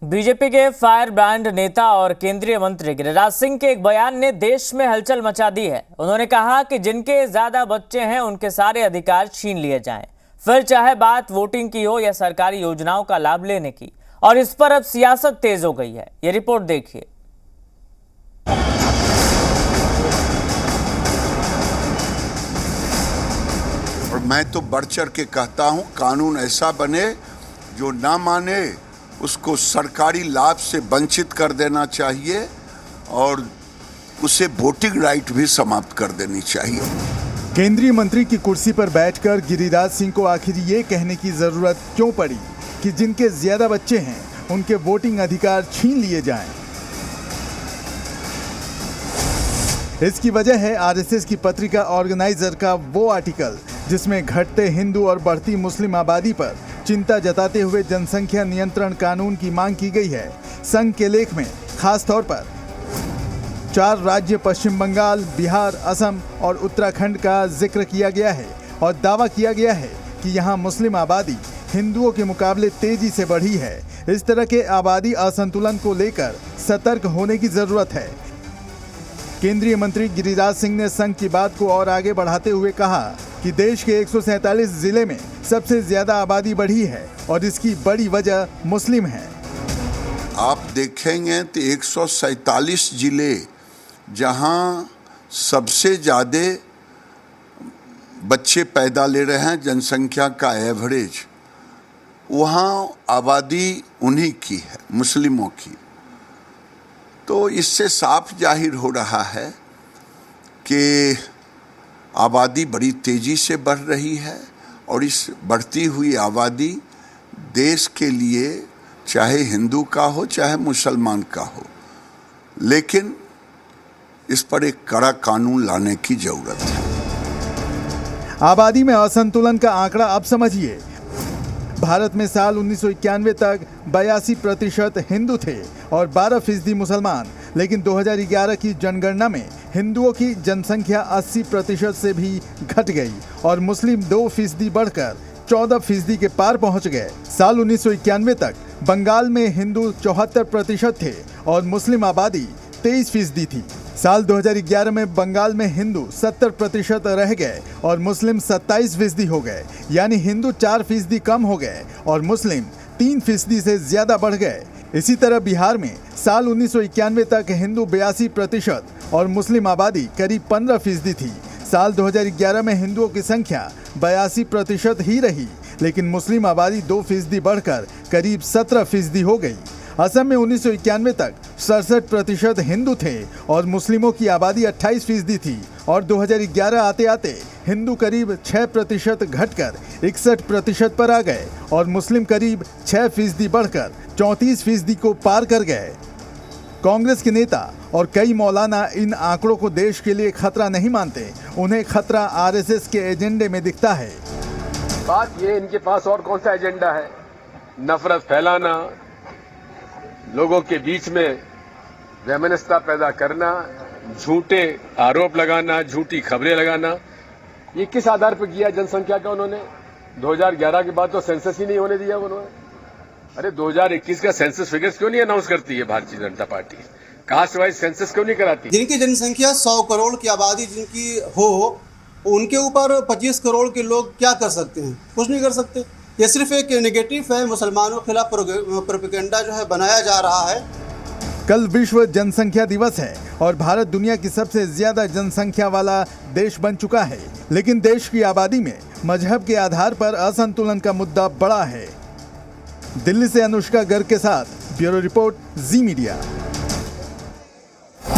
BJP के fire brand नेता और केंद्रीय मंत्री गिरिराज सिंह के एक बयान ने देश में हलचल मचा दी है। उन्होंने कहा कि जिनके ज्यादा बच्चे हैं उनके सारे अधिकार छीन लिए जाएं, फिर चाहे बात वोटिंग की हो या सरकारी योजनाओं का लाभ लेने की। और इस पर अब सियासत तेज हो गई है। ये रिपोर्ट देखिए। और मैं तो बढ़ चढ़ के कहता हूं, कानून ऐसा बने जो ना माने उसको सरकारी लाभ से वंचित कर देना चाहिए और उसे वोटिंग राइट भी समाप्त कर देनी चाहिए। केंद्रीय मंत्री की कुर्सी पर बैठकर गिरिराज सिंह को आखिर ये कहने की जरूरत क्यों पड़ी कि जिनके ज्यादा बच्चे हैं उनके वोटिंग अधिकार छीन लिए जाएं? इसकी वजह है आरएसएस की पत्रिका ऑर्गेनाइजर का वो आर्टिकल जिसमें घटते हिंदू और बढ़ती मुस्लिम आबादी पर चिंता जताते हुए जनसंख्या नियंत्रण कानून की मांग की गई है। संघ के लेख में खास तौर पर 4 राज्य पश्चिम बंगाल, बिहार, असम और उत्तराखंड का जिक्र किया गया है और दावा किया गया है कि यहाँ मुस्लिम आबादी हिंदुओं के मुकाबले तेजी से बढ़ी है। इस तरह के आबादी असंतुलन को लेकर सतर्क होने की जरूरत है। केंद्रीय मंत्री गिरिराज सिंह ने संघ की बात को और आगे बढ़ाते हुए कहा कि देश के 147 जिले में सबसे ज्यादा आबादी बढ़ी है और इसकी बड़ी वजह मुस्लिम है। आप देखेंगे तो 147 जिले जहां सबसे ज्यादा बच्चे पैदा ले रहे हैं, जनसंख्या का एवरेज, वहां आबादी उन्हीं की है, मुस्लिमों की। तो इससे साफ जाहिर हो रहा है कि आबादी बड़ी तेजी से बढ़ रही है और इस बढ़ती हुई आबादी देश के लिए चाहे हिंदू का हो चाहे मुसलमान का हो, लेकिन इस पर एक कड़ा कानून लाने की जरूरत है। आबादी में असंतुलन का आंकड़ा अब समझिए। भारत में साल 1991 तक 82% हिंदू थे और 12% मुसलमान, लेकिन 2011 की जनगणना में हिंदुओं की जनसंख्या 80% से भी घट गई और मुस्लिम 2% बढ़कर 14% के पार पहुंच गए। साल 1991 तक बंगाल में हिंदू 74% थे और मुस्लिम आबादी 23% थी। साल 2011 में बंगाल में हिंदू 70% रह गए और मुस्लिम 27% हो गए, यानी हिंदू 4% कम हो गए और मुस्लिम 3% से ज्यादा बढ़ गए। इसी तरह बिहार में साल 1991 तक हिंदू 82% और मुस्लिम आबादी करीब 15% थी। साल 2011 में हिंदुओं की संख्या 82% ही रही, लेकिन मुस्लिम आबादी 2% बढ़कर करीब 17% हो गई। असम में 1991 तक 67% हिंदू थे और मुस्लिमों की आबादी 28% थी और 2011 आते आते हिंदू करीब 6% घटकर 61% पर आ गए और मुस्लिम करीब 6% बढ़कर 34% को पार कर गए। कांग्रेस के नेता और कई मौलाना इन आंकड़ों को देश के लिए खतरा नहीं मानते। उन्हें खतरा आरएसएस के एजेंडे में दिखता है। बात ये, इनके पास और कौन सा एजेंडा है? नफरत फैलाना, लोगों के बीच में वैमनस्यता पैदा करना, झूठे आरोप लगाना, झूठी खबरें लगाना। ये किस आधार पर किया जनसंख्या का उन्होंने? 2011 के बाद तो सेंसस ही नहीं होने दिया उन्होंने। अरे 2021 का सेंसस फिगर्स क्यों नहीं अनाउंस करती है Bharatiya Janata party? Caste wise census क्यों नहीं कराती? जिनकी जनसंख्या 100 करोड़ की आबादी जिनकी हो, उनके ऊपर 25 करोड़ के लोग क्या कर सकते हैं? कुछ नहीं कर सकते। ये सिर्फ एक नेगेटिव है, मुसलमानों के खिलाफ प्रोपेगेंडा जो है बनाया जा रहा है। कल विश्व जनसंख्या दिवस है और भारत दुनिया की सबसे ज्यादा जनसंख्या वाला देश बन चुका है, लेकिन देश की आबादी में मजहब के आधार पर असंतुलन का मुद्दा बड़ा है। दिल्ली से अनुष्का गर्ग के साथ ब्यूरो रिपोर्ट, जी मीडिया।